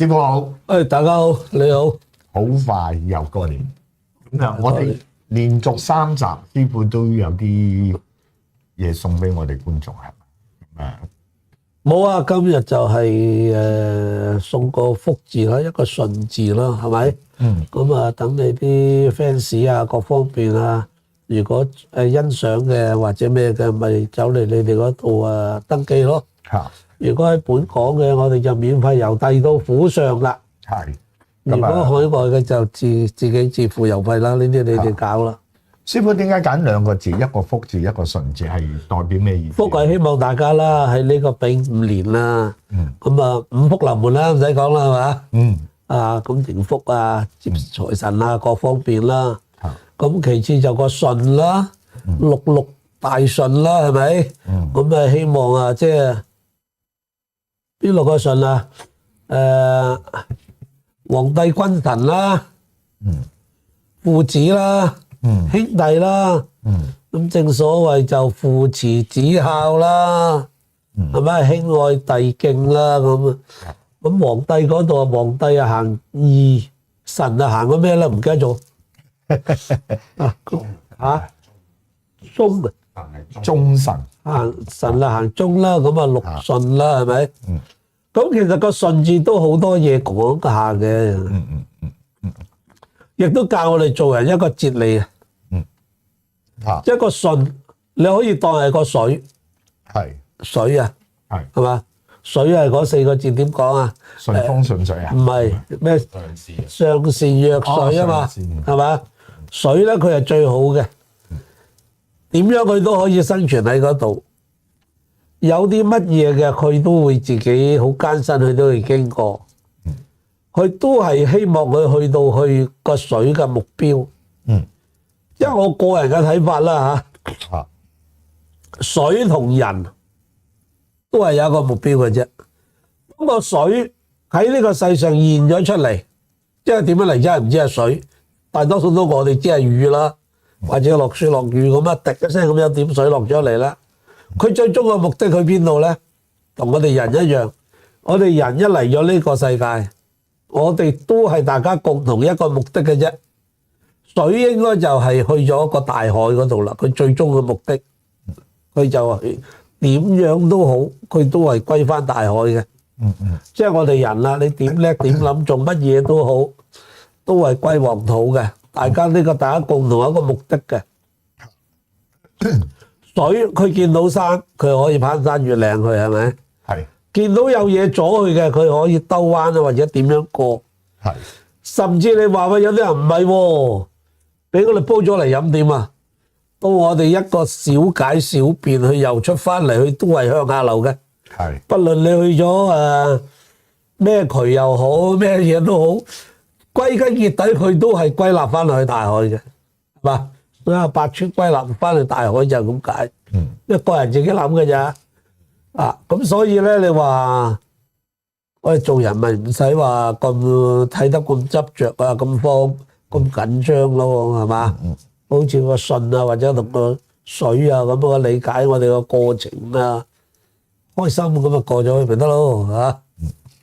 師傅好，大家好，你好。好快又過年，咁啊，我哋連續3集，師傅都有啲嘢送俾我哋觀眾，係咪？冇啊，今日就係送個福字啦，一個順字啦，係咪？咁啊，等你啲 fans 啊，各方面啊，如果欣賞嘅或者咩嘅，咪走嚟你哋嗰度登記咯。如果喺本港嘅，我哋就免費郵遞到府上啦。係。如果海外嘅就自己自付郵費啦，呢啲你哋搞啦。師傅點解揀2個字，一個福字，一個順字，係代表咩意思？福係希望大家啦，喺呢個丙午年啦，咁啊五福臨門啦，唔使講啦，係嘛？咁迎福啊，接財神啊，各方面啦。咁其次就個順啦，六大順啦，係咪？咁啊希望啊，即係邊6個順啊？皇帝君臣啦，父子啦，兄弟啦，咁正所謂就父慈子孝啦，係咪？兄愛弟敬啦，咁皇帝嗰度皇帝啊行義，神啊行個咩咧？唔記得咗忠神神啊行忠啦，咁啊六順啦，係咪？咁其實個順字都好多嘢講下嘅，亦都教我哋做人一個哲理啊。一個順你可以當係個水，水啊，係嘛？水係嗰4個字點講啊？順風順水啊？唔係咩？上善若水啊嘛，係嘛？水咧佢係最好嘅，點樣佢都可以生存喺嗰度。有啲乜嘢嘅，佢都會自己好艱辛，佢都會經過。佢都係希望佢去到去個水嘅目標。因為我個人嘅睇法啦嚇，水同人都係有一個目標嘅啫。咁個水喺呢個世上現咗出嚟，即係點樣嚟？真係唔知係水，大多數都我哋知係雨啦，或者落雪落雨咁啊，滴一聲咁有點水落咗嚟啦。佢最終嘅目的去邊度咧？同我哋人一樣，我哋人一嚟咗呢個世界，我哋都係大家共同一個目的嘅啫。水應該就係去咗個大海嗰度啦。佢最終嘅目的，佢就係點樣都好，佢都係歸翻大海嘅。即係我哋人啦，你點叻點諗，做乜嘢都好，都係歸黃土嘅。大家共同一個目的嘅。水佢見到山，佢可以攀山越嶺去，係咪？係。見到有嘢阻佢嘅，佢可以兜彎啊，或者點樣過。係。甚至你話喂，有啲人唔係喎，俾我哋煲咗嚟飲點啊？到我哋一個小解小便，佢又出翻嚟，佢都係向下流嘅。係。不論你去咗咩渠又好，咩嘢都好，歸根結底佢都係歸納翻去大海嘅，係嘛？所以百川歸納翻去大海就係咁解，一個人自己諗嘅咋，咁所以咧，你話我哋做人咪唔使話咁睇得咁執着啊，咁緊張咯，係嘛？好似個順啊，或者同個水啊咁樣理解我哋個過程啊，開心咁啊過咗去咪得咯，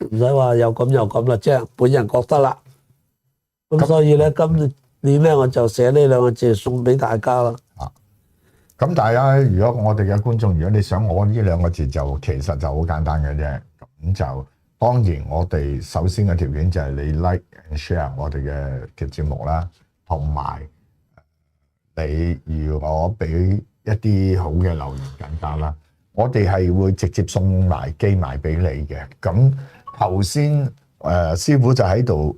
唔使話又咁又咁啦，即係本人覺得啦。咁所以咧今年咧我就寫呢2個字送俾大家啦。咁大家如果我哋嘅觀眾，如果你想我呢2個字，就其實就好簡單嘅啫。咁就當然我哋首先嘅條件就係你 like and share 我哋嘅節目啦，同埋你如果俾一啲好嘅留言更加啦，我哋係會直接送埋寄埋俾你嘅。咁頭先師傅就喺度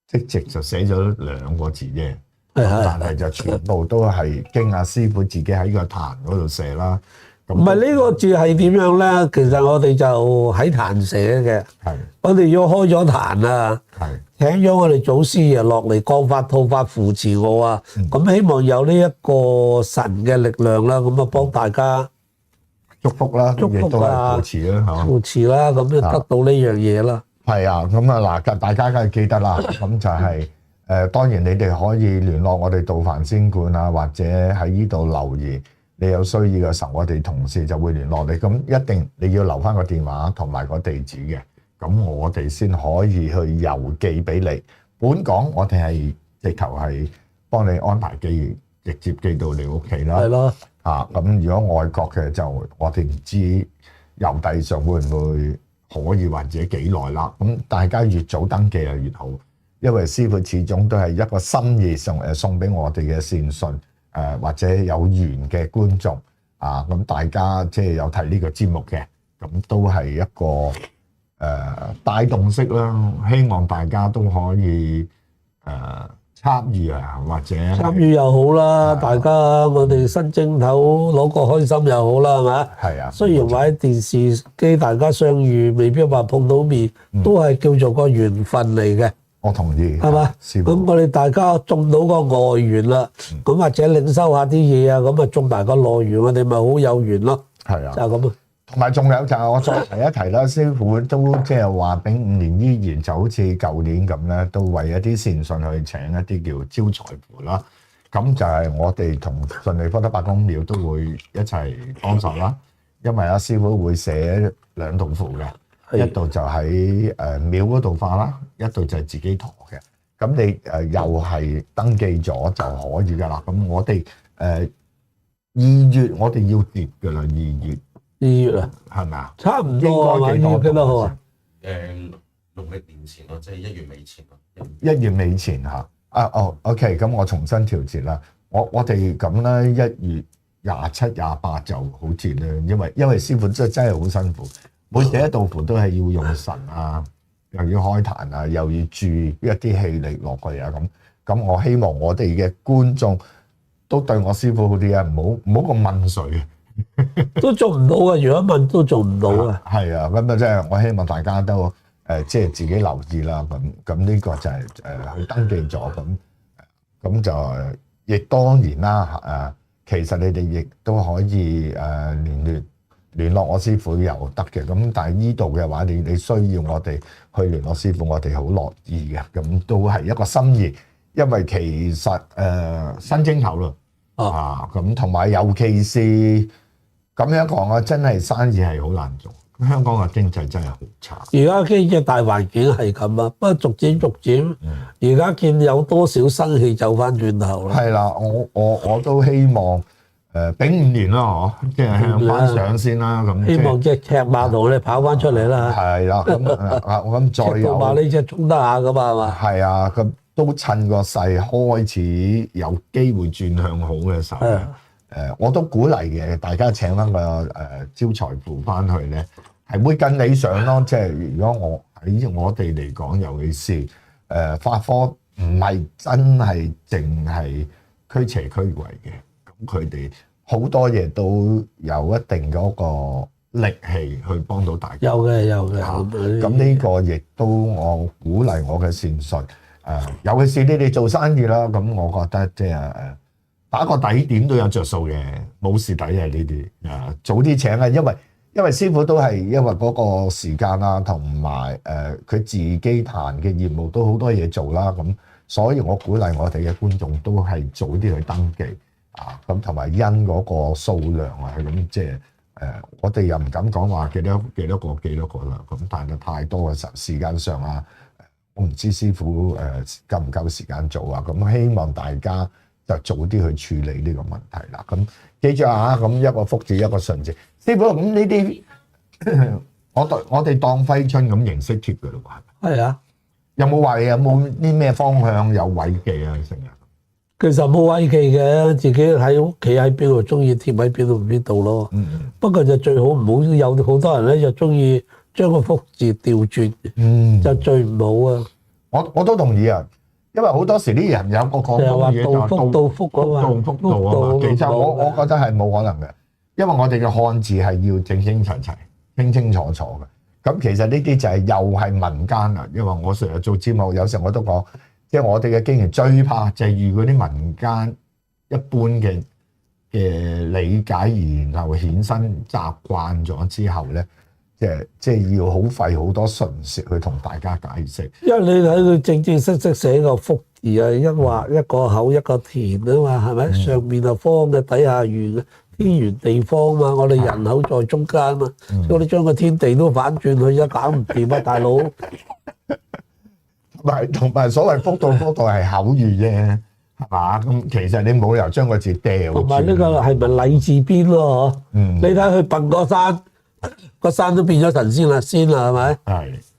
即直就寫咗2個字啫。但係就全部都係經阿師傅自己喺個壇嗰度寫啦。唔係呢個字係點樣咧？其實我哋就喺壇寫嘅。係。我哋要開咗壇啊。係。請咗我哋祖師爺落嚟降法吐法扶持我啊。咁希望有呢一個神嘅力量啦，咁啊幫大家祝福啦，祝福啊，扶持啦，係嘛？扶持啦，咁就得到呢樣嘢啦。係啊，咁啊嗱，大家梗係記得啦。咁就係。當然你哋可以聯絡我哋道凡仙觀啊，或者喺呢度留言，你有需要嘅時候，我哋同事就會聯絡你。咁一定你要留翻個電話同埋個地址嘅。咁我哋先可以去郵寄俾你。本港我哋係直頭係幫你安排寄，直接寄到你屋企啦。係咯。咁如果外國嘅就我哋唔知郵遞上會唔會可以或者幾耐啦。咁大家越早登記就越好，因為師傅始終都係一個心意送俾我哋嘅善信，或者有緣嘅觀眾咁大家即係有睇呢個節目嘅，咁都係一個帶動式啦。希望大家都可以參與或者參與又好啦，大家我哋新正頭攞個開心又好啦，係咪？係啊。雖然話喺電視機大家相遇，未必話碰到面，都係叫做個緣分嚟嘅。我同意，係嘛？咁我哋大家種到個外緣啦，咁或者領收下啲嘢啊，咁啊種埋個內緣，我哋咪好有緣咯。係啊，就係咁啊。同埋仲有就係我再提一提啦，師傅都即係話丙午年依然就好似舊年咁咧，都為一啲善信去請一啲叫招財符啦。咁就係我哋同順利福德八公廟都會一齊幫手啦。因為阿師傅會寫2道符嘅，一道就喺廟嗰度化啦，一道就係自己陀嘅。咁你又係登記咗就可以噶啦。咁我哋2月我哋要跌噶啦，2月。2月啊，係咪啊？差唔多啊嘛，2月幾多號啊？6歷年前咯，即係1月尾前咯。1月尾前嚇。OK，咁我重新調節啦。我哋咁咧，1月27、28就好似咧，因為師傅真係好辛苦，每寫一道符都係要用神啊，又要開壇啊，又要注一啲氣力落去啊咁。我希望我哋嘅觀眾都對我師傅好啲啊，唔好咁問水。都做唔到啊！如果問都做唔到啊。係啊，咁即係我希望大家都即係自己留意啦。咁呢個就係去登記咗咁就亦當然啦。其實你哋亦都可以聯絡我師傅又得嘅。咁但係呢度嘅話，你需要我哋去聯絡師傅，我哋好樂意嘅。咁都係一個心意，因為其實新正頭咯。咁同埋尤其是咁樣講啊，真係生意係好難做。香港嘅經濟真係好差。而家經濟大環境係咁啊，不過逐漸，而家見有多少生氣走翻轉頭啦。係啦，我都希望丙午年啦，嗬，即係向翻上先啦。咁希望隻赤馬同你跑翻出嚟啦。係啦，咁再有馬呢隻衝得下噶嘛，係嘛？係啊，咁都趁個勢開始有機會轉向好嘅時候。我都鼓勵嘅，大家請翻個招財符翻去咧，係會更理想咯。即係如果喺我哋嚟講，尤其是法科唔係真係淨係驅邪驅鬼嘅，咁佢哋好多嘢都有一定嗰個力氣去幫到大家。有嘅。咁呢個亦都我鼓勵我嘅善信，尤其是你哋做生意啦，咁我覺得即係打個底點都有着數嘅，冇蝕底嘅呢啲。早啲請啊，因為師傅都係因為嗰個時間啦，同埋佢自己壇嘅業務都好多嘢做啦，咁所以我鼓勵我哋嘅觀眾都係早啲去登記咁同埋因嗰個數量咁即係我哋又唔敢講話幾多個啦，咁但係太多嘅時間上我唔知師傅夠唔夠時間做咁希望大家就早啲去處理呢個問題啦。咁記住咁一個福字一個順字，師傅咁呢啲我哋當揮春咁形式貼嘅咯喎。係啊，有冇啲咩方向有位記啊？成日其實冇位記嘅，自己喺屋企喺邊度中意貼喺邊度咯。不過就最好唔好有好多人咧就中意將個福字調轉，就最唔好啊。我都同意啊。因為好多時啲人有個講嘢就道福啊嘛，其實我覺得係冇可能嘅，因為我哋嘅漢字係要正正齊齊、清清楚楚嘅。咁其實呢啲就係又係民間啦。因為我成日做節目，有時候我都講，即係我哋嘅經驗最怕就係遇嗰啲民間一般嘅理解，然後衍生習慣咗之後咧。即係要好費好多唇舌去同大家解釋，因為你睇佢正正式式寫個福字一畫一個口一個田啊嘛，係咪？上面係方嘅，底下圓嘅，天圓地方嘛，我哋人口在中間嘛，我哋將個天地都反轉佢，一搞唔掂啊，大佬！同埋所謂福道係口語啫，係嘛？咁其實你冇理由將個字掉。同埋呢個係咪禮字邊咯？你睇佢笨個山，個山都變咗神仙啦，係咪？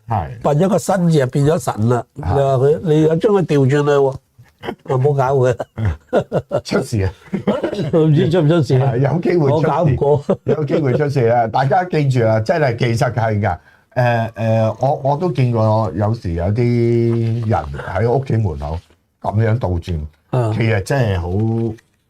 係笨一個新字就變咗神啦。你話佢，你又將佢調轉去喎，我冇搞佢，出事啊！唔知出唔出事啊？有機會出事，我搞唔過，有機會出事啊！大家記住啊，真係其實係㗎。我都見過有時有啲人喺屋企門口咁樣倒轉，其實真係好，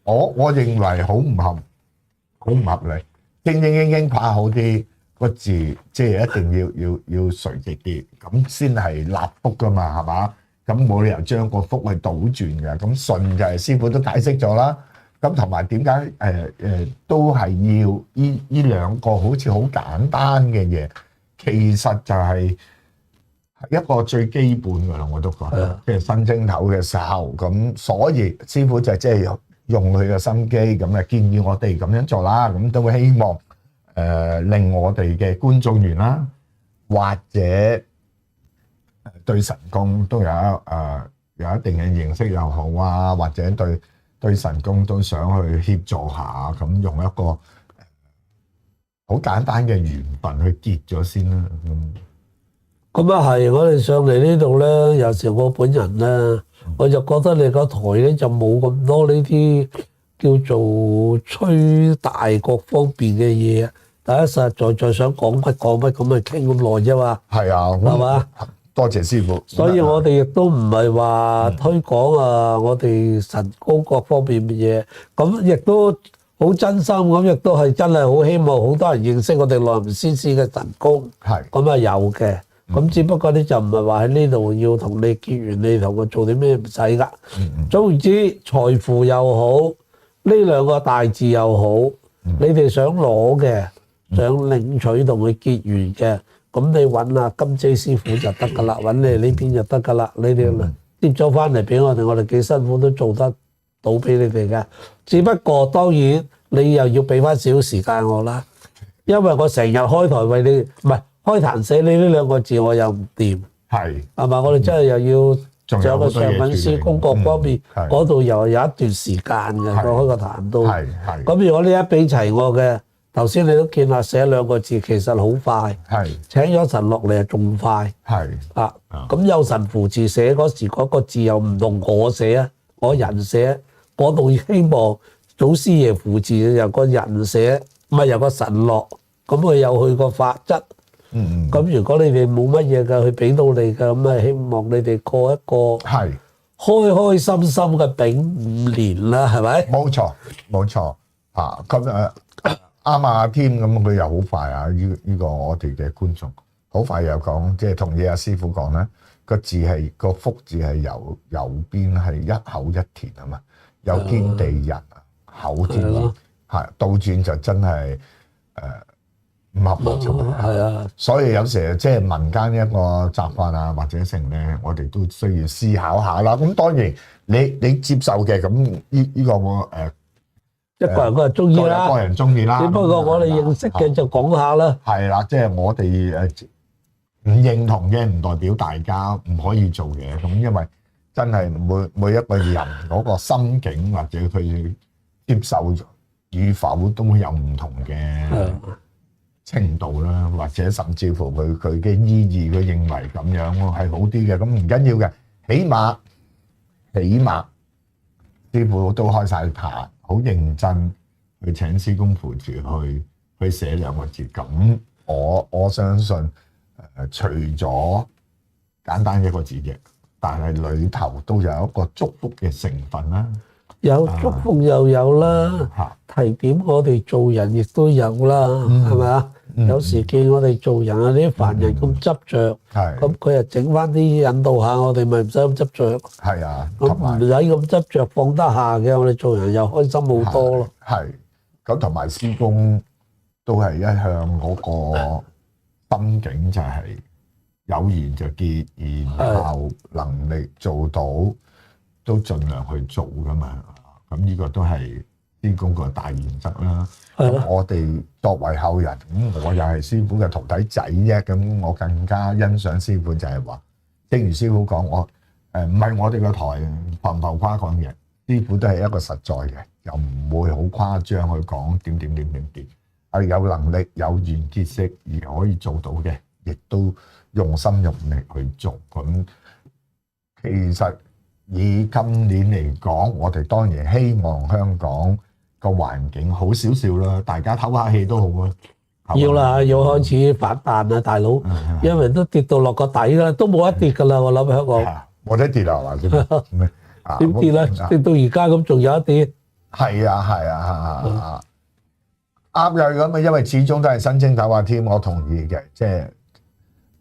我認為好唔合理。正經拍好啲個字，即係一定要垂直啲，咁先係立福㗎嘛，係嘛？咁冇理由將個福係倒轉嘅。咁順就係師傅都解釋咗啦。咁同埋點解都係要呢兩個好似好簡單嘅嘢？其實就係一個最基本㗎啦，我都覺得，即係新正頭嘅時候，咁所以師傅就即係用佢嘅心機，咁啊建議我哋咁樣做啦，咁都會希望令我哋嘅觀眾緣啦，或者對神功都有一定嘅認識又好啊，或者對神功都想去協助下，咁用一個好簡單嘅緣分去結咗先啦。咁啊係，我哋上嚟呢度咧，有時我本人咧，我就覺得你個台咧就冇咁多呢啲叫做吹大各方面嘅嘢。大家實在想講乜咁咪傾咁耐啫嘛。係啊，係嘛？多謝師傅。所以我哋亦都唔係話推廣我哋神功各方面嘅嘢，咁亦都好真心咁，亦都係真係好希望好多人認識我哋內門先師嘅神功。係咁啊，有嘅。咁只不過咧就唔係話喺呢度要同你結緣，你同我做啲咩唔使㗎。總言之，財富又好，呢兩個大字又好，你哋想攞嘅、想領取同佢結緣嘅，咁你揾阿金姐師傅就得㗎啦，揾你呢邊就得㗎啦。你哋接咗翻嚟俾我哋幾辛苦都做得到俾你哋嘅。只不過當然你又要俾翻少少時間我啦，因為我成日開台為你，唔係開壇寫你呢兩個字我又唔掂，係嘛？我哋真係又要仲有個上品師公各方面嗰度又有一段時間嘅，開個壇都係。咁如果你一俾齊我嘅，頭先你都見啦，寫兩個字其實好快，係請咗神落嚟仲快，係啊。咁有神扶持寫嗰時嗰個字又唔同我寫啊，我人寫嗰度希望祖師爺扶持由個人寫，唔係由個神落，咁佢有佢個法則。咁如果你哋冇乜嘢嘅，佢俾到你嘅，咁啊希望你哋過一個係開開心心嘅丙午年啦，係咪？冇錯啊！咁啱啊添，咁佢又好快啊！呢個我哋嘅觀眾好快又講，即係同意阿師傅講咧，個字係個福字係右邊係一口一田啊嘛，有天地人啊，口天地係倒轉就真係唔合邏輯，係啊，所以有時即係民間一個習慣啊，或者成咧，我哋都需要思考下啦。咁當然你接受嘅，咁呢個我一個人個人中意啦，個人中意啦。只不過我哋認識嘅就講下啦。係啦，即係我哋唔認同嘅，唔代表大家唔可以做嘅。咁因為真係每一個人嗰個心境或者佢接受與否都有唔同嘅程度啦，或者甚至乎佢嘅意義，佢認為咁樣係好啲嘅，咁唔緊要嘅，起碼師傅都開晒壇，好認真去請師公扶持去寫兩個字，咁我相信除咗簡單一個字嘅，但係裏頭都有一個祝福嘅成分啦。有祝福又有啦，提點我哋做人亦都有啦，係咪啊？有時見我哋做人啊啲凡人咁執着，咁佢又整翻啲引導下我哋，咪唔使咁執着。係啊，咁唔使咁執着，放得下嘅，我哋做人又開心好多咯。係，咁同埋師公都係一向嗰個心境就係有緣就結，然後能力做到都盡量去做噶嘛。咁呢個都係施工個大原則啦。係咯咁我哋作為後人，咁我又係師傅嘅徒弟仔啫，咁我更加欣賞師傅就係話，正如師傅講，我唔係我哋個台浮唔浮誇講嘢，師傅都係一個實在嘅，又唔會好誇張去講點，係有能力有軟結識而可以做到嘅，亦都用心用力去做。咁其實以今年嚟講，我哋當然希望香港個環境好少少啦，大家唞下氣都好啊。要啦，要開始反彈啦，大佬，因為都跌到落個底啦，都冇得跌噶啦，我諗香港冇得跌啦，係嘛？點跌咧？跌到而家咁，仲有一跌。係啊，啱嘅咁啊，因為始終都係新正頭啊添，我同意嘅，即係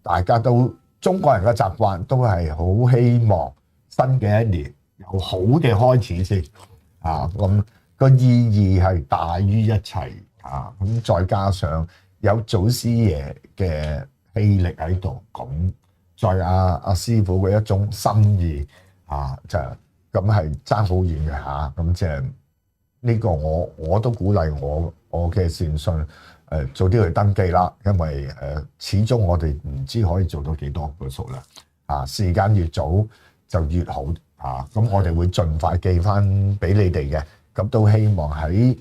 大家都中國人嘅習慣都係好希望新嘅一年有好嘅開始先啊，咁個意義係大於一切啊，咁再加上有祖師爺嘅氣力喺度，咁再阿師傅嘅一種心意啊，就咁係爭好遠嘅嚇，咁即係呢個我都鼓勵我嘅善信早啲去登記啦，因為始終我哋唔知可以做到幾多個數量啊，時間越早就越好啊，咁我哋會盡快寄翻俾你哋嘅，咁都希望喺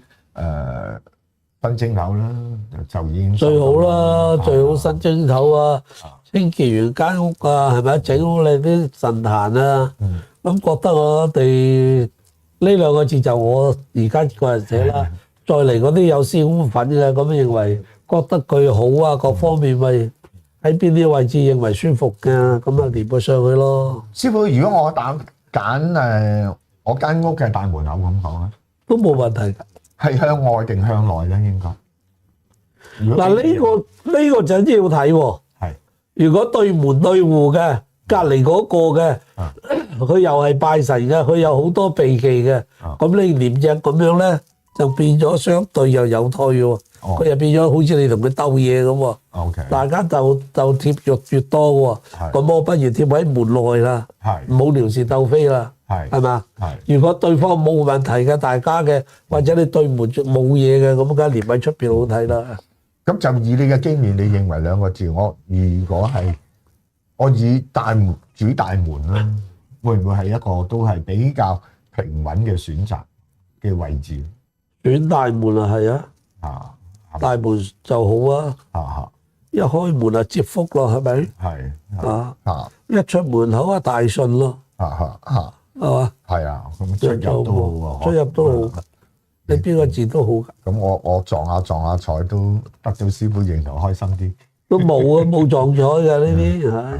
新正頭啦，就已經最好啦，最好新正頭啊，清潔完間屋啊，係咪整好你啲神壇啊？咁覺得我哋呢兩個字就我而家個人寫啦。再嚟嗰啲有師傅份嘅咁認為，覺得佢好啊，各方面咪喺邊啲位置認為舒服嘅，咁啊連佢上去咯。師傅，如果我揀我間屋嘅大門口咁講咧，都冇問題㗎。係向外定向內咧？應該嗱呢個就真要睇喎。係如果對門對戶嘅，隔離嗰個嘅，佢又係拜神嘅，佢有好多秘技嘅，咁你連隻咁樣咧，就變咗相對又有退喎。佢又變咗好似你同佢鬥嘢咁喎。OK，大家就貼肉越多喎。咁我不如貼喺門內啦，唔好撩是鬥非啦。係嘛？如果對方冇問題嘅，大家嘅，或者你對門冇嘢嘅，咁梗係連喺出邊好睇啦。咁就以你嘅經驗，你認為兩個字，如果係我以大門主大門啦，會唔會係一個都係比較平穩嘅選擇嘅位置？選大門啊，係啊，大門就好啊。一開門啊，接福咯，係咪？係一出門口啊，大順咯。係嘛？係啊，咁出入都好，出入都好，你邊個字都好㗎。咁我撞下彩都得到師傅認同，開心啲。都冇啊，冇撞彩㗎呢啲，唉。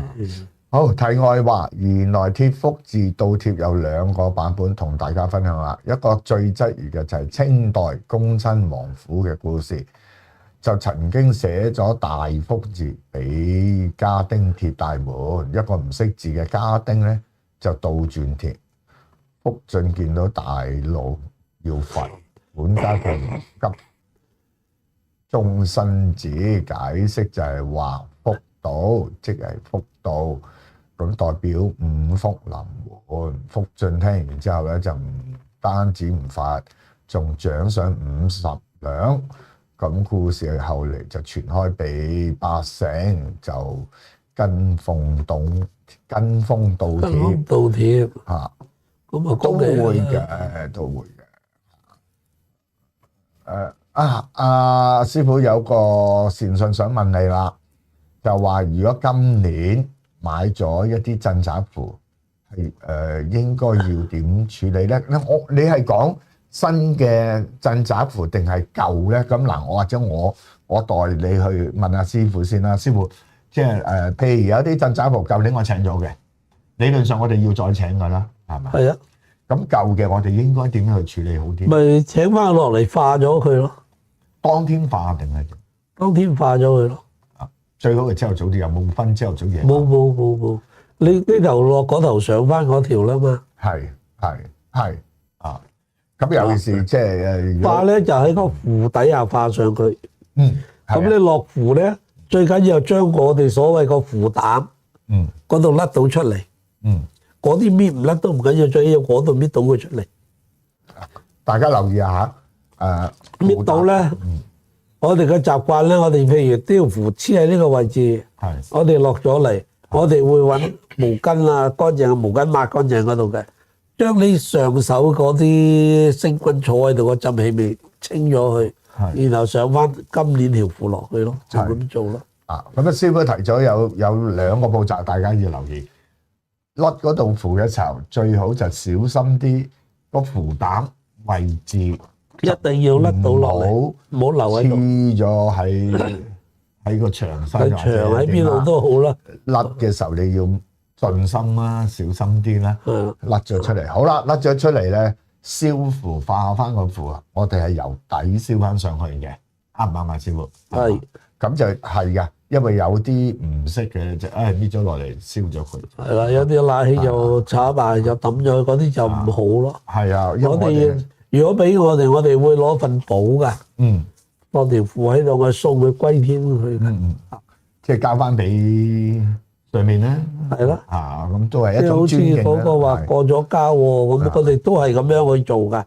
好，題外話，原來貼福字倒貼有兩個版本，同大家分享啦。一個最質疑嘅就係清代恭親王府嘅故事，就曾經寫咗大福字俾家丁貼大門，一個唔識字嘅家丁咧就倒轉貼。福晉見到大路要罰，管家就急中生子解釋就係話福到，即係福到，咁代表五福臨門。福晉聽完之後咧，就唔單止唔罰，仲獎賞50兩。咁故事後嚟就傳開俾百姓，就跟風倒貼嚇。咁啊，都會嘅，都會嘅。師傅有個善信想問你啦，就話如果今年買咗一啲鎮宅符，係應該要點處理咧？你係講新嘅鎮宅符定係舊咧？咁嗱，我或者我代你去問下師傅先啦。師傅，即係譬如有啲鎮宅符舊年我請咗嘅，理論上我哋要再請㗎啦，係嘛？係啊。咁舊嘅我哋應該點樣去處理好啲？咪請翻落嚟化咗佢咯。當天化定係？當天化咗佢咯。最好係朝頭早啲，有冇分朝頭早夜？冇。你呢頭落嗰頭上翻嗰條啦嘛。係啊。咁尤其是即係化咧，就喺個符底下化上去。咁你落符咧，最緊要將我哋所謂個符膽，嗰度甩到出嚟。嗰啲搣唔甩都唔緊要，最緊要嗰度搣到佢出嚟。大家留意下，搣到咧，我哋嘅習慣咧，我哋譬如條符黐喺呢個位置，我哋落咗嚟，我哋會揾毛巾啊，乾淨嘅毛巾抹乾淨嗰度嘅，將你上手嗰啲星君坐喺度嗰陣氣味清咗佢，然後上翻今年條符落去咯，就咁做咯。咁師傅提咗有2個步驟，大家要留意。甩嗰道符嘅時候，最好就小心啲個符膽位置，一定要甩到落嚟，唔好留喺度。黐咗喺個牆身，牆喺邊度都好啦。甩嘅時候你要盡心啦，小心啲啦。甩咗出嚟，好啦，甩咗出嚟咧，燒符化翻個符，我哋係由底燒翻上去嘅，啱唔啱啊，師傅？係。咁就係㗎，因為有啲唔識嘅就搣咗落嚟燒咗佢。係啦，有啲辣氣就炒埋就抌咗佢，嗰啲就唔好咯。係啊，我哋如果俾我哋會攞份簿㗎，放條符喺度，我送佢歸天去嘅。即係交翻俾上面咧。係咯。咁都係一種尊敬啦。好似嗰個話過咗膠喎，咁我哋都係咁樣去做㗎。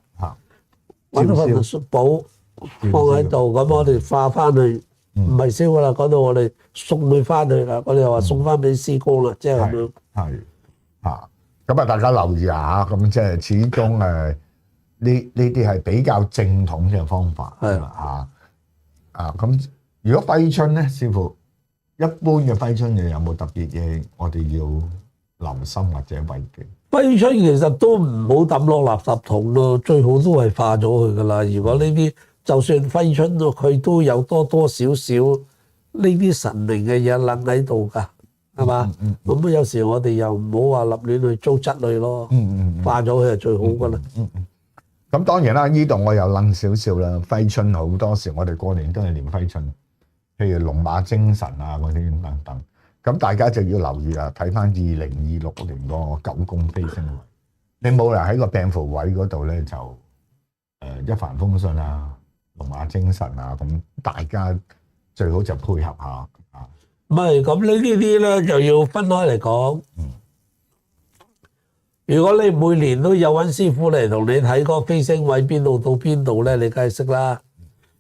揾份簿放喺度，咁我哋化翻去。唔係燒噶啦，嗰度我哋送佢翻去啦，我哋又話送翻俾師公啦，即係咁樣。係咁啊，大家留意下，咁即係始終呢啲係比較正統嘅方法。係咁如果揮春咧，師傅一般嘅揮春又有冇特別嘢我哋要留心或者為敬？揮春其實都唔好抌落垃圾桶咯，最好都係化咗佢噶啦。如果呢啲就算揮春佢都有多多少少呢啲神明嘅嘢撚喺度㗎，係嘛？咁有時我哋又唔好話立亂去糟質佢咯。化咗佢係最好㗎啦。咁當然啦，呢度我又撚少少啦。揮春好多時我哋過年都係念揮春，譬如龍馬精神啊嗰啲等等。咁大家就要留意啦，睇翻2026年嗰個九宮飛星位，你冇人喺個病符位嗰度咧就一帆風順啊！龍馬精神啊，咁大家最好就配合下。唔係咁呢啲咧就要分開嚟講。如果你每年都有揾師傅嚟同你睇嗰個飛星位邊度到邊度咧，你梗係識啦。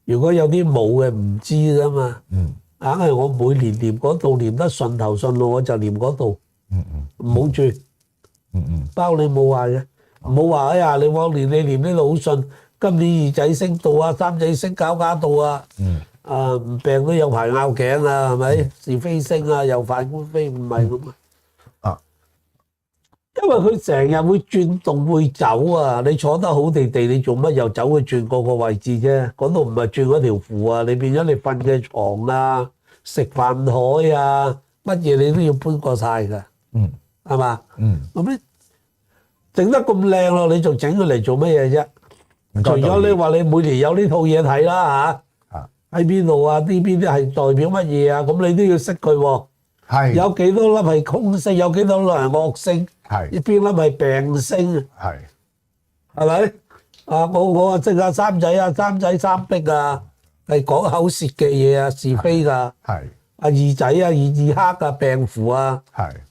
如果有啲冇嘅唔知㗎嘛，硬係我每年念嗰度念得順頭順路，我就念嗰度。唔好轉。包你冇話嘅，唔好話哎呀你往年你念呢度好順。今年二仔星到啊，三仔星搞到啊，病都有排拗頸啊，係咪？是非星啊，又犯官非，唔係咁啊。因為佢成日會轉動會走啊，你坐得好地地，你做乜又走去轉嗰個位置啫？嗰度唔係轉嗰條符啊，你變咗你瞓嘅床啊、食飯台啊，乜嘢你都要搬過晒㗎，係嘛？咁你整得咁靚咯，你仲整佢嚟做乜嘢啫？除咗你話你每年有呢套嘢睇啦嚇，喺邊度啊？呢邊啲係代表乜嘢啊？咁你都要識佢喎。係有幾多粒係空星，有幾多粒係惡星？係邊粒係病星？係咪？我啊識下三仔三碧啊，係講口舌嘅嘢啊，是非㗎。係二仔啊，二黑啊，病符啊。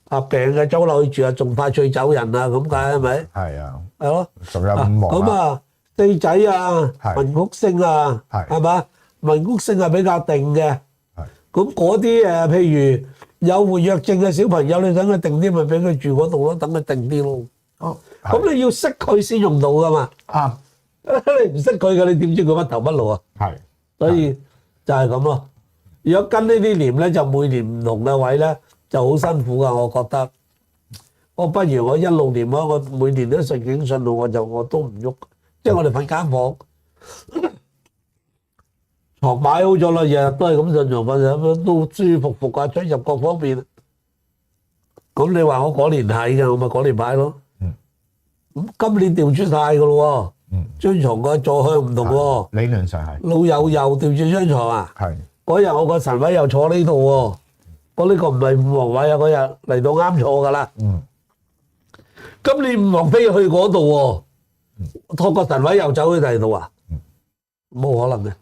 係病嘅走落去住啊，仲快脆走人啊，咁解係咪？係啊。係咯。仲有五黃咁啊！四仔啊，文曲星啊，係嘛？文曲星係比較定嘅。咁嗰啲譬如有活躍症嘅小朋友，你等佢定啲，咪俾佢住嗰度咯，等佢定啲咯。咁你要識佢先用到噶嘛？你唔識佢嘅，你點知佢乜頭乜路啊？所以就係咁咯。如果跟呢啲念咧，就每年唔同嘅位咧，就好辛苦噶。我覺得，我不如我16年我每年都順境順路，我都唔喐。即係我哋瞓間房，床擺好咗啦，日日都係咁上床瞓，咁都舒舒服服啊，出入各方面。咁你話我嗰年係嘅，我咪嗰年擺咯。咁今年調轉曬嘅咯喎，張床個坐向唔同喎。理論上係。老友又調轉張床啊？係。嗰日我個神位又坐呢度喎，我呢個唔係五黃位啊，嗰日嚟到啱坐㗎啦。今年五黃飛去嗰度喎。托個神位又走去第二度啊？冇可能嘅。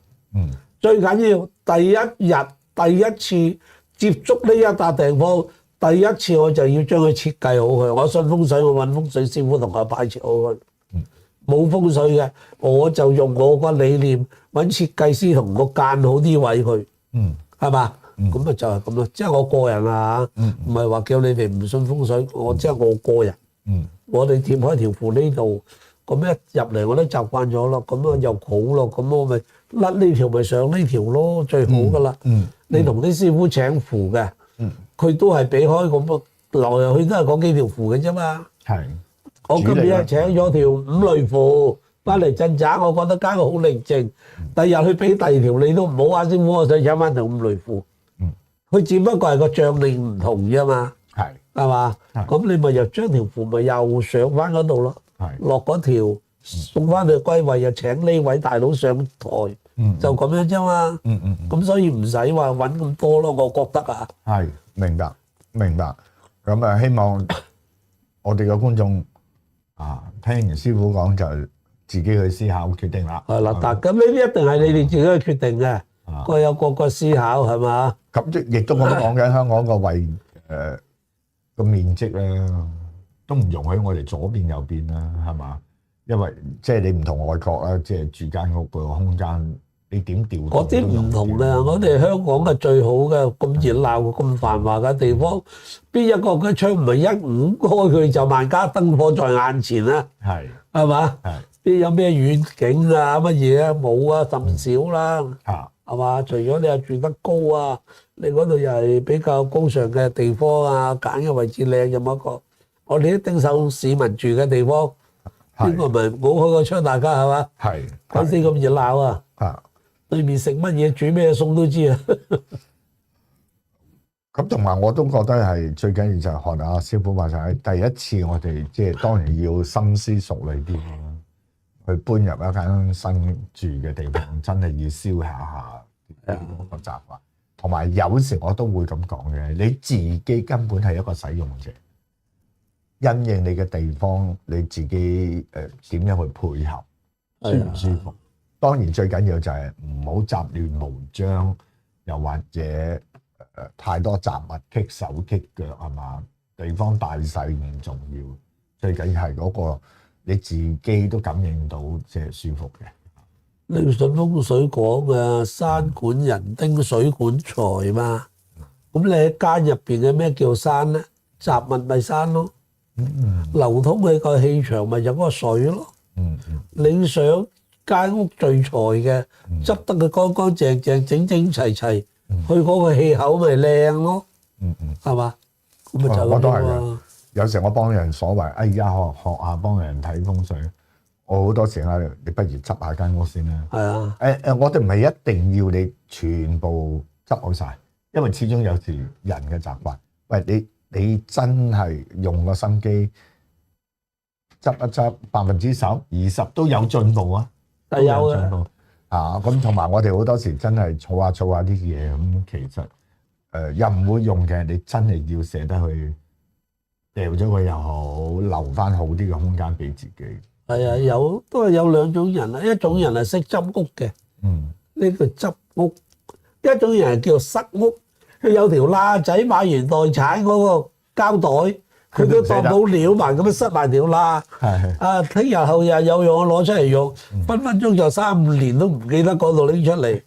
最緊要第一日第一次接觸呢一笪地方，第一次我就要將佢設計好佢。我信風水，我揾風水師傅同我擺設好佢。冇風水嘅，我就用我個理念揾設計師同我間好啲位佢，係嘛？咁啊就係咁咯，即係我個人啊嚇，唔係話叫你哋唔信風水，我即係我個人。我哋貼開條符呢度，咁一入嚟我都習慣咗咯，咁啊又好咯，咁我咪甩呢條咪上呢條咯，最好噶啦。你同啲師傅請符嘅，佢都係俾開咁來來去都係嗰幾條符嘅啫嘛。係，我今日請咗條五雷符翻嚟鎮宅，我覺得間屋好寧靜。第日去俾第二條你都唔好話師傅，我想請翻條五雷符。佢只不過係個將領唔同啫嘛。係嘛？咁你咪又將條符咪又上翻嗰度咯，落嗰條送翻去歸位，又請呢位大佬上台，就咁樣啫嘛。咁所以唔使話揾咁多咯，我覺得啊。係，明白明白。咁啊，希望我哋嘅觀眾啊，聽完師傅講就自己去思考決定啦。係啦，但咁呢啲一定係你哋自己去決定嘅，各有各個思考係嘛？咁亦都我都講緊香港個位個面積咧，都唔容許我哋左邊右邊啦，係嘛？因為即係你唔同外國啦，即係住間屋個空間，你點調動嗰啲唔同嘅，我哋香港係最好嘅，咁熱鬧、咁繁華嘅地方，邊一個嘅窗唔係一五開佢就萬家燈火在眼前啦？係嘛？邊有咩遠景啊？乜嘢啊？冇啊，甚少啦。係嘛？除咗你係住得高啊，你嗰度又係比較高尚嘅地方啊，揀嘅位置靚有冇一個？我哋一定受市民住嘅地方，邊個咪冇開個窗？大家係嘛？係嗰時咁熱鬧啊！對面食乜嘢煮咩餸都知啊！咁同埋我都覺得係最緊要就係學阿師傅話齋，第一次我哋即係當然要深思熟慮啲啦。去搬入一間新住嘅地方，真係要消下下個習慣。同埋有時我都會咁講嘅，你自己根本係一個使用者，因應你嘅地方，你自己點樣去配合，舒唔舒服？當然最緊要就係唔好雜亂無章，又或者太多雜物棘手棘腳係嘛？地方大細唔重要，最緊要係嗰個。你自己都感應到即係舒服嘅。你信風水講嘅山管人丁，水管財嘛。咁你喺間入邊嘅咩叫山咧？雜物咪山咯。流通嘅個氣場咪有嗰個水咯。你想間屋聚財嘅，執得佢乾乾淨淨、整整齊齊，去嗰個氣口咪靚咯。係嘛？咁咪就係咁咯。有時我幫人所謂，哎呀學下幫人睇風水，我好多時啊，你不如執下間屋先啦。係啊，我哋唔係一定要你全部執好晒，因為始終有時人嘅習慣。喂，你真係用個心機執一執10%、20%都有進步啊，都有進步啊。咁同埋我哋好多時真係儲下啲嘢，咁其實又唔會用嘅，你真係要捨得去。掉咗佢又好，留翻好啲嘅空間俾自己。係啊，都係有兩種人啦，一種人係識執屋嘅，呢個執屋；一種人係叫塞屋，佢有條罅仔，買完代產嗰個膠袋，佢都當冇料埋咁樣塞埋條罅。啊，聽日後日有用，我攞出嚟用，分分鐘就3-5年都唔記得嗰度拎出嚟，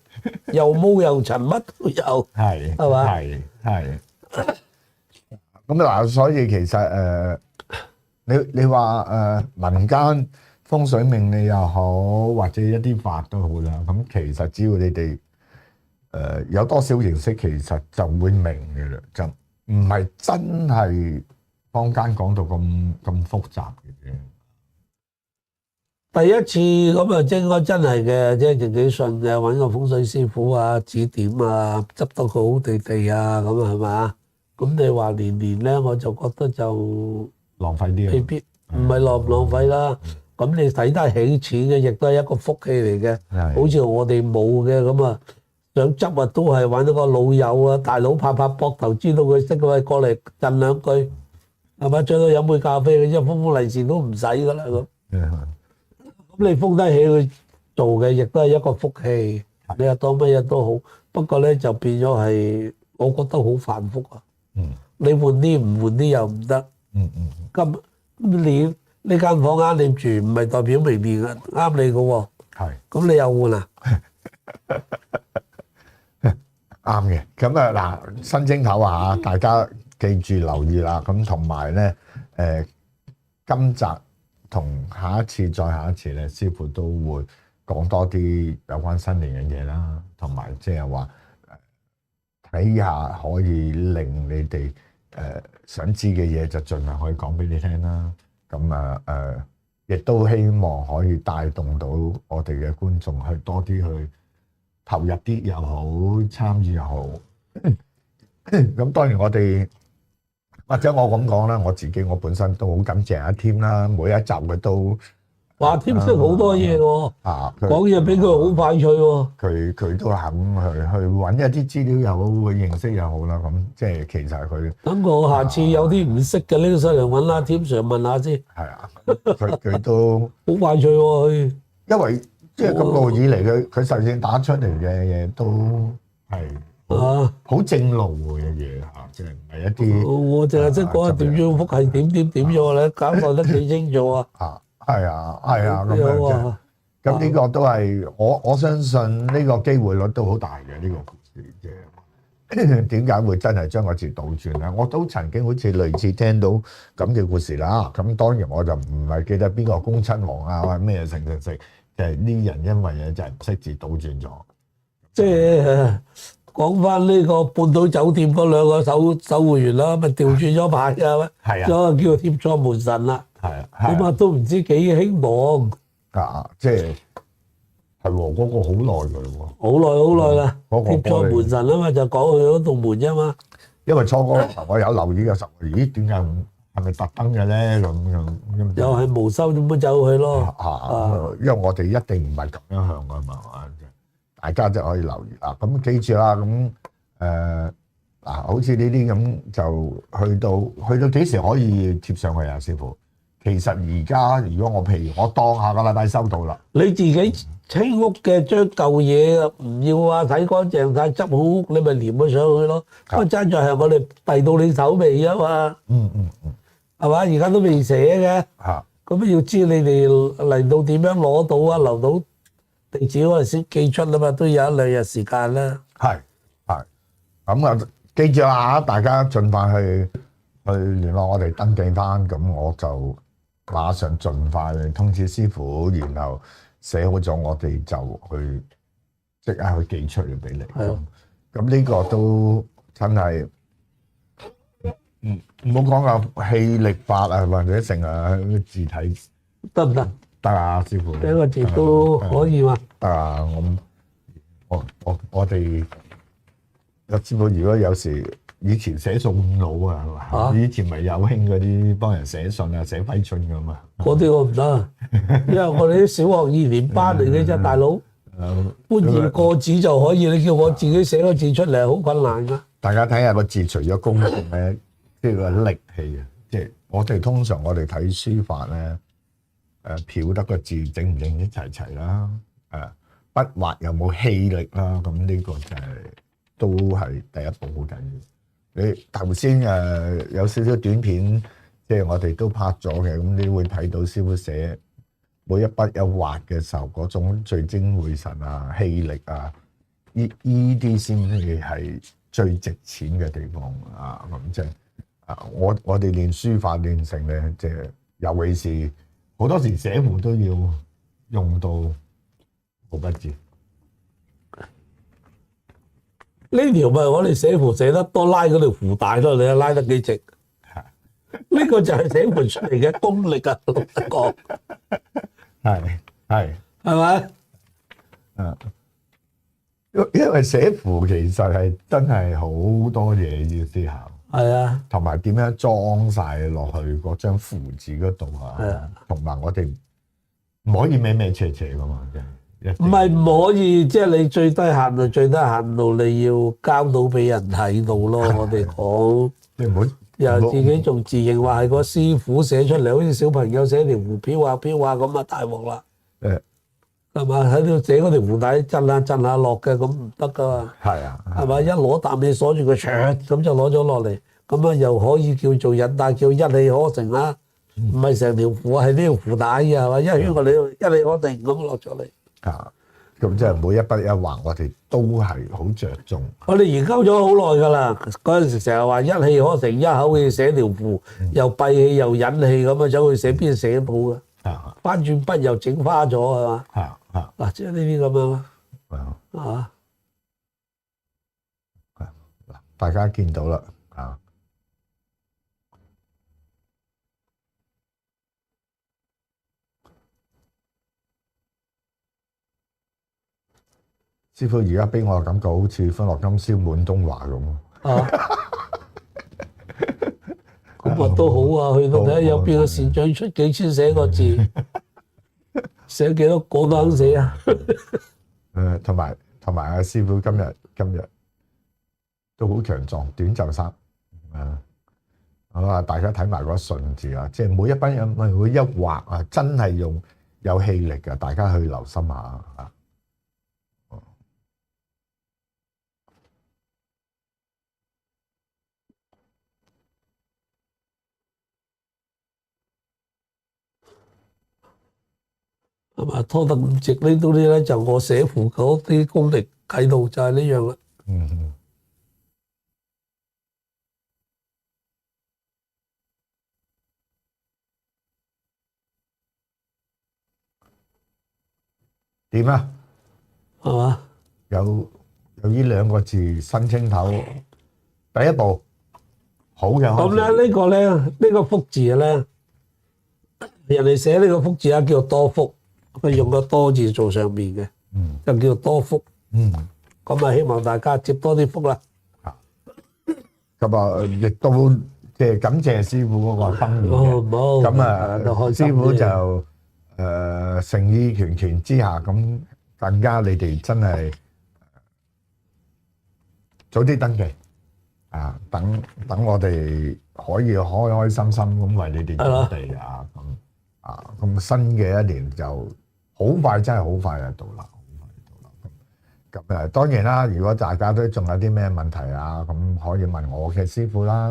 又毛又塵，乜都有。係嘛？係。咁嗱，所以其實你話民間風水命理又好，或者一啲法都好啦。咁其實只要你哋有多少認識，其實就會明嘅啦，就唔係真係坊間講到咁複雜嘅啫。第一次咁啊，應該真係嘅，即係自己信嘅，揾個風水師傅啊指點啊，執得佢好地地啊，咁啊係嘛？咁你話年年咧，我就覺得就浪費啲，未必唔係浪唔浪費啦。咁你使得起錢嘅，亦都係一個福氣嚟嘅。好似我哋冇嘅咁啊，想執啊都係揾到個老友啊，大佬拍拍膊頭，知道佢識嘅，過嚟贈兩句，係咪？最多飲杯咖啡嘅啫，封封利是都唔使噶啦咁。咁你封得起佢做嘅，亦都係一個福氣。你話當乜嘢都好，不過咧就變咗係，我覺得好繁複啊。你換啲唔換啲又唔得。咁你呢間房啱你住，唔係代表明年啱你嘅喎。係咁你又換啊？啱嘅。咁啊嗱，新正頭啊，大家記住留意啦。咁同埋咧，今集同下一次再下一次咧，師傅都會講多啲有關新年嘅嘢啦，同埋即係話睇下可以令你哋想知嘅嘢就盡量可以講俾你聽啦。咁亦都希望可以帶動到我哋嘅觀眾去多啲去投入啲又好，參與又好。咁當然我哋或者我咁講啦，我本身都好感謝阿添啦，每一集佢都話添識好多嘢喎，講嘢俾佢好快脆喎。佢都肯去揾一啲資料又好，去認識又好啦。咁即係其實佢等我下次有啲唔識嘅，呢個上嚟揾阿添 Sir 問下先。係啊，佢都好快脆喎佢。因為即係咁耐以嚟，佢實際打出嚟嘅嘢都係好正路嘅嘢嚇，即係唔係一啲。我淨係識講點樣幅係點咗咧，搞錯得幾清楚啊！係啊，咁樣咁呢個都係我相信呢個機會率都好大嘅呢個故事嘅。點解會真係將個字倒轉咧？我都曾經好似類似聽到咁嘅故事啦。咁當然我就唔係記得邊個恭親王啊，或者咩成，就係呢人因為嘢就係唔識字倒轉咗。即係講翻呢個半島酒店嗰兩個守護員啦，咪調轉咗牌啊？係啊，咗叫貼錯門神啦。係啊，咁啊都唔知幾興旺啊！即係喎，嗰個好耐㗎喎，好耐啦。貼錯門神啊嘛，就講佢嗰道門啫嘛。因為初嗰時候我有留意嘅時候，咦？點解係咪特登嘅咧？咁又係無收點樣走去咯？因為我哋一定唔係咁樣向㗎嘛，大家就可以留意啦。咁記住啦，咁好似呢啲咁就去到幾時可以貼上去啊，師傅？其實而家如果譬如我當下個禮拜收到啦，你自己清屋嘅將舊嘢唔要啊，洗乾淨晒，執好屋，你咪黏佢上去咯。不過爭在係我哋遞到你手尾啊嘛。係嘛？而家都未寫嘅。咁要知你哋嚟到點樣攞到啊？留到地址嗰陣先寄出啊嘛，都有一兩日時間啦。係咁啊，記住啦，大家盡快去聯絡我哋登記翻，咁我就馬上盡快通知師傅，然後寫好咗，我哋就去即刻去寄出嚟俾你。咁呢個都真係唔好講個氣力法啊，或者成日字體得唔得？得啊，師傅。呢個字都可以嘛？得啊，我哋師傅如果有時。以前寫信佬啊，係嘛？以前咪有興嗰啲幫人寫信啊、寫揮春㗎嘛。嗰啲我唔得，因為我哋啲小學二年班嚟嘅啫，大佬。搬字過紙就可以，你叫我自己寫個字出嚟，好困難㗎。大家睇下個字，除咗功力咧，即係個力氣啊。即係我哋通常睇書法咧，漂得個字整唔整一齊啦，筆畫有冇氣力啦，咁呢個就都係第一步好緊要。你頭先有少少短片，即係我哋都拍咗嘅，咁你會睇到師傅寫每一筆有畫嘅時候嗰種聚精會神啊、氣力啊，呢啲先至係最值錢嘅地方啊！咁即係我哋練書法練成咧，即係尤其是好多時寫符都要用到毛筆字。呢條咪我哋寫符寫得多，拉嗰條符大咯，你又拉得幾直？呢個就係寫符出嚟嘅功力啊！老實講，係咪？因為寫符其實係真係好多嘢要思考。係啊，同埋點樣裝晒落去嗰張符紙嗰度啊？同埋我哋唔可以歪歪斜斜噶嘛，真係。唔係唔可以，即係你最低限度你要交到俾人睇到咯。我哋講，你唔好又自己仲自認話係個師傅寫出嚟，好似小朋友寫條符飄下咁啊，大鑊啦！係嘛？喺度寫嗰條符帶震下落嘅，咁唔得噶嘛。係啊，係嘛？一攞啖氣鎖住佢，咁就攞咗落嚟，咁啊又可以叫做引帶，叫一氣呵成啦。唔係成條褲，係呢條褲帶嘅係嘛？一圈我哋一理我定咁落咗嚟。啊，咁即係每一筆一畫，我哋都係好着重。我哋研究咗好耐㗎啦，嗰陣時成日話一氣呵成，一口氣寫條褲，又閉氣又引氣咁啊，走去寫邊寫到嘅。翻轉筆又整花咗係嘛？嗱，即係呢啲咁樣啊。大家見到啦啊！師傅而家俾我感覺好似歡樂今宵滿東華咁啊！咁啊都好啊，去到睇下有邊個善長出幾千寫個字，寫幾多個都肯寫啊！同埋阿師傅今日都好強壯，短袖衫啊！好啊，大家睇埋嗰順字啊，即係每一筆人每一畫啊，真係用有氣力嘅，大家去留心下啊！係嘛？拖得咁直呢啲咧，就我寫符嗰啲功力喺度就係呢樣啦。點啊？係嘛？有呢兩個字新青頭，第一步好嘅。咁咧呢個咧，呢個福字咧，人哋寫呢個福字啊，叫做多福，佢用個多字做上面嘅，就叫做多福。咁啊，希望大家接多啲福啦。咁啊，亦都即係感謝師傅嗰個心意嘅。咁啊，師傅就誠意拳拳之下，咁更加你哋真係早啲登記啊！等我哋可以開開心心咁為你哋準備啊！咁新嘅一年就好快，真係好快就到啦！咁誒當然啦，如果大家都仲有啲咩問題啊，咁可以問我嘅師傅啦。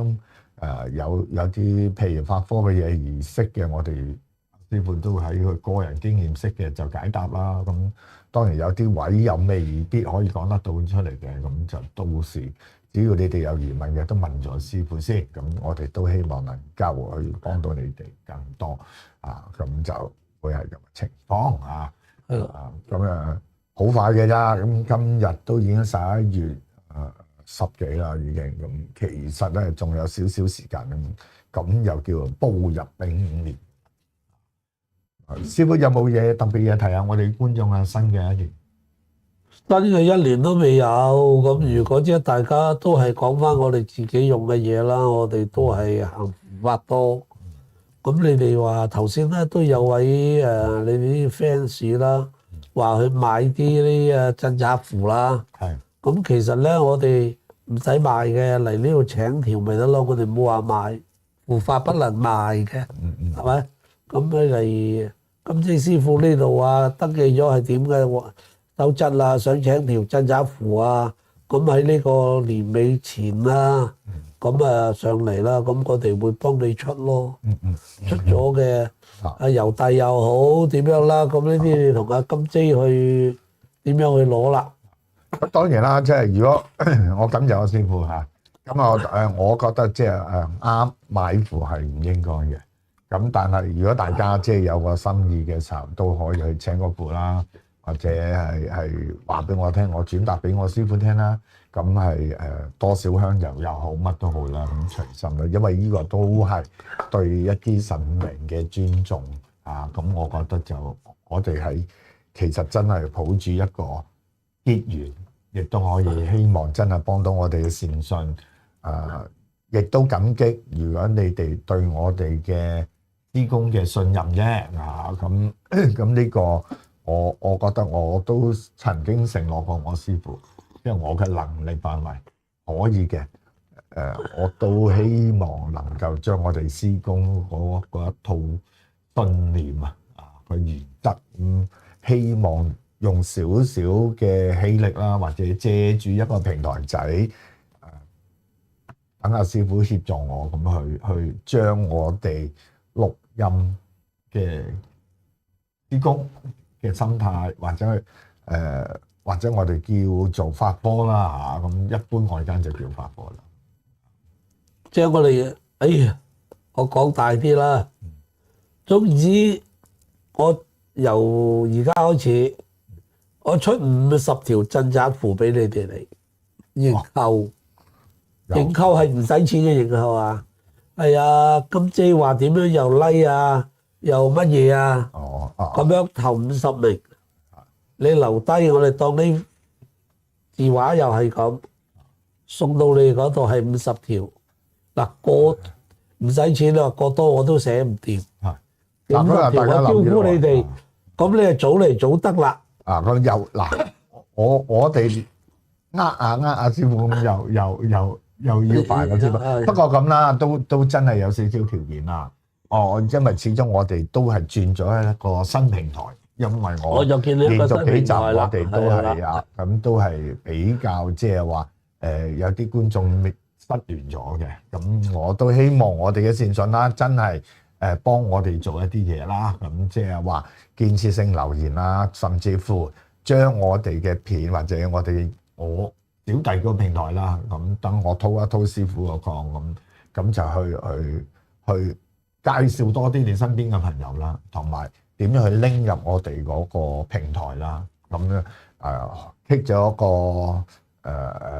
有啲譬如法科嘅嘢而識嘅，我哋師傅都喺佢個人經驗識嘅就解答啦。咁當然有啲位又未必可以講得到出嚟嘅，咁就到時只要你哋有疑問嘅都問咗師傅先。咁我哋都希望能夠去幫到你哋更多啊。咁就會係咁嘅情況啊。咁好快嘅咋，咁今日都已經11月10幾啦，已經咁，其實咧仲有少少時間咁又叫做步入丙午年。師傅有冇嘢特別嘢提下我哋觀眾啊？新嘅一年，新嘅一年都未有，咁如果即係大家都係講翻我哋自己用嘅嘢啦，我哋都係行符法多。咁你哋話頭先咧都有位你哋啲 fans 啦。話去買啲啲鎮宅符啦，咁其實咧我哋唔使賣嘅，嚟呢度請條咪得咯，我哋冇話賣，符法不能賣嘅，係咪？咁你嚟金晶師傅呢度啊，登記咗係點嘅手質啊，想請條鎮宅符啊，咁喺呢個年尾前啦，咁啊上嚟啦，咁我哋會幫你出咯，出咗嘅。郵遞又好點樣啦？咁呢啲你同阿金姐去點樣去攞啦？當然啦，即係如果我感謝我師傅嚇，咁我覺得即係啱買符係唔應該嘅。咁但係如果大家即係有個心意嘅時候，都可以去請個符啦，或者係話俾我聽，我轉達俾我師傅聽啦。咁係多少香油又好，乜都好啦，咁隨心啦。因為呢個都係對一啲神明嘅尊重啊。咁我覺得就我哋係其實真係抱住一個結緣，亦都可以希望真係幫到我哋嘅善信。亦都感激如果你哋對我哋嘅師公嘅信任啫。咁呢個我覺得我都曾經承諾過我師傅。因為我嘅能力範圍可以嘅，我都希望能夠將我哋師公嗰一套信念個原則，希望用少少嘅氣力啦，或者借住一個平台仔，等阿師傅協助我咁去將我哋6任嘅施工嘅心態，或者我哋叫做發科啦嚇，咁一般外間就叫發科啦。即係我哋，哎呀，我講大啲啦。總之，我由而家開始，我出50條鎮宅符俾你哋嚟認購。認購係唔使錢嘅認購啊！係啊，咁即係話點樣又 like 啊，又乜嘢啊？咁樣頭50名，你留低我哋當呢字畫又係咁送到你嗰度係50條。嗱，過唔使錢啦，過多我都寫唔掂。50條我招呼你哋，咁你係早嚟早得啦。咁又嗱，我哋呃下師傅咁又要煩嘅啫。不過咁啦，都真係有少少條件啦。因為始終我哋都係轉咗一個新平台，因為我就見你一個新平台啦。連續幾集我哋都係咁都係比較即係話有啲觀眾失聯咗嘅。咁我都希望我哋嘅善信啦，真係幫我哋做一啲嘢啦。咁即係話建設性留言啦，甚至乎將我哋嘅片或者我小弟個平台啦，咁等我叨一叨師傅個講，咁就去介紹多啲你身邊嘅朋友啦，同埋點樣去拎入我哋嗰個平台啦。咁咧click 咗個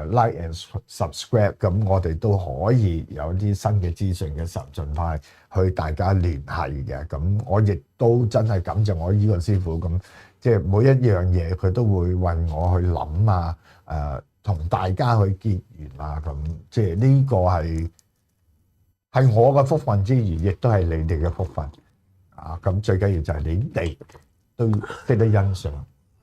like and subscribe，咁我哋都可以有啲新嘅資訊嘅時候，盡快去大家聯繫嘅。咁我亦都真係感謝我呢個師傅，咁即係每一樣嘢佢都會為我去諗啊，同大家去結緣啊，咁即係呢個係我嘅福分之餘，亦都係你哋嘅福分啊！咁最緊要就係你哋都識得欣賞，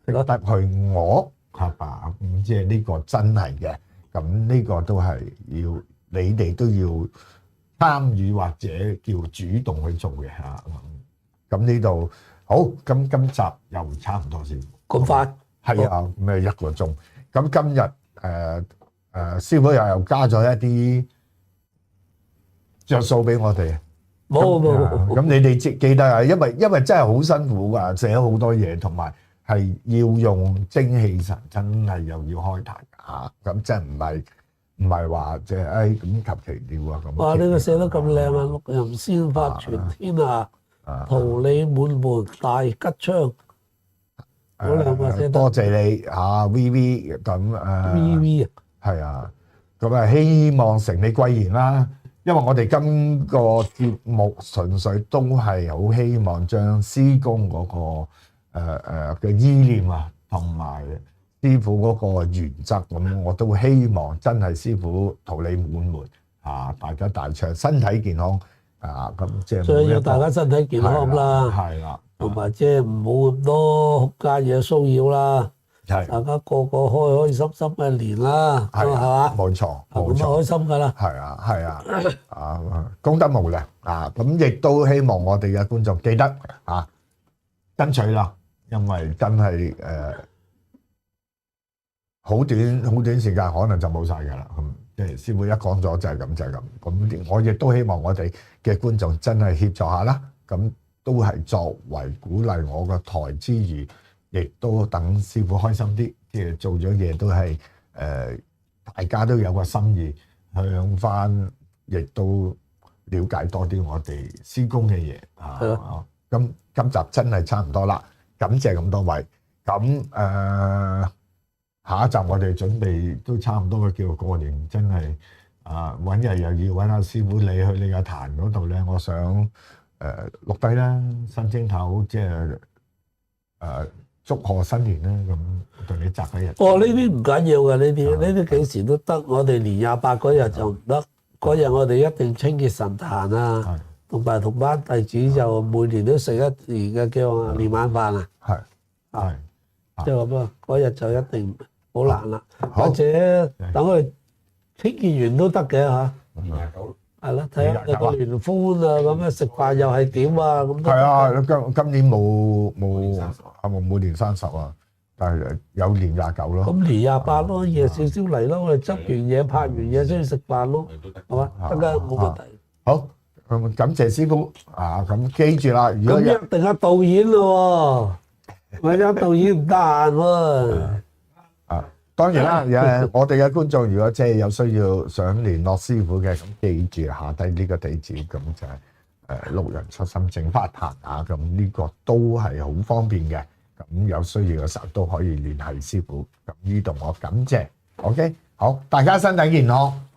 識得去我係吧？咁即係呢個真係嘅。咁呢個都係要你哋都要參與或者叫主動去做嘅嚇。咁呢度好，咁今集又差唔多先。咁快？係啊，咩1個鐘？咁今日師傅又加咗一啲着數俾我哋。冇。咁你哋記得啊，因為真係好辛苦㗎，寫好多嘢，同埋係要用精氣神，真係又要開壇嚇。咁真係唔係話即係咁求其料啊咁。哇！呢個寫得咁靚啊，六壬仙法傳天下，桃李滿門大吉昌。多謝你嚇 VV 咁VV 係啊，咁希望成你貴言啦。因為我哋今個節目純粹都係好希望將施工嗰個嘅意念啊，同埋師傅嗰個原則咁，我都希望真係師傅桃李滿門啊，大家大暢，身體健康啊，咁即係最要大家身體健康啦，係啦，同埋即係唔好咁多仆街嘢騷擾啦，係大家個個開開心心嘅年啦，係嘛？冇錯，咁開心噶啦，係啊，功德無量啊！咁亦都希望我哋嘅觀眾記得啊，爭取啦，因為真係好短時間可能就冇晒㗎啦。咁即係師傅一講咗就係咁就係咁。咁我亦都希望我哋嘅觀眾真係協助下啦。咁都係作為鼓勵我個台之餘，亦都等師傅開心啲。即係做咗嘢都係大家都有個心意，向翻亦都了解多啲我哋施工嘅嘢啊。今集真係差唔多啦，感謝咁多位。咁下一集我哋準備都差唔多嘅，叫過年真係揾日又要揾阿師傅你去你個壇嗰度咧，我想錄低啦，新正頭即係祝賀新年啦，咁同你擇一日。呢啲唔緊要嘅，呢啲幾時都得。我哋年28嗰日就唔得，嗰日我哋一定清潔神壇啊，同埋同班弟子就每年都食一年嘅叫年晚飯啊，即係咁啊，嗰日就一定好難啦。或者等我哋清潔完都得嘅嚇。係咯，睇下你個聯歡啊，咁樣食飯又係點啊？咁係啊，今年冇每年30啊，但係有年29咯。咁年28咯，夜少少嚟咯，我哋執完嘢拍完嘢先去食飯咯，係嘛？得㗎，冇問題。好，感謝師傅啊！咁記住啦，如果咁約定下導演咯喎，或者導演唔得閒喎。啊，當然啦，我哋嘅觀眾如果即係有需要想聯絡師傅嘅，咁記住下低呢個地址，咁就係六人七心正法壇啊，咁呢個都係好方便嘅。咁有需要嘅時候都可以聯繫師傅。咁呢度我感謝，OK，好，大家身體健康。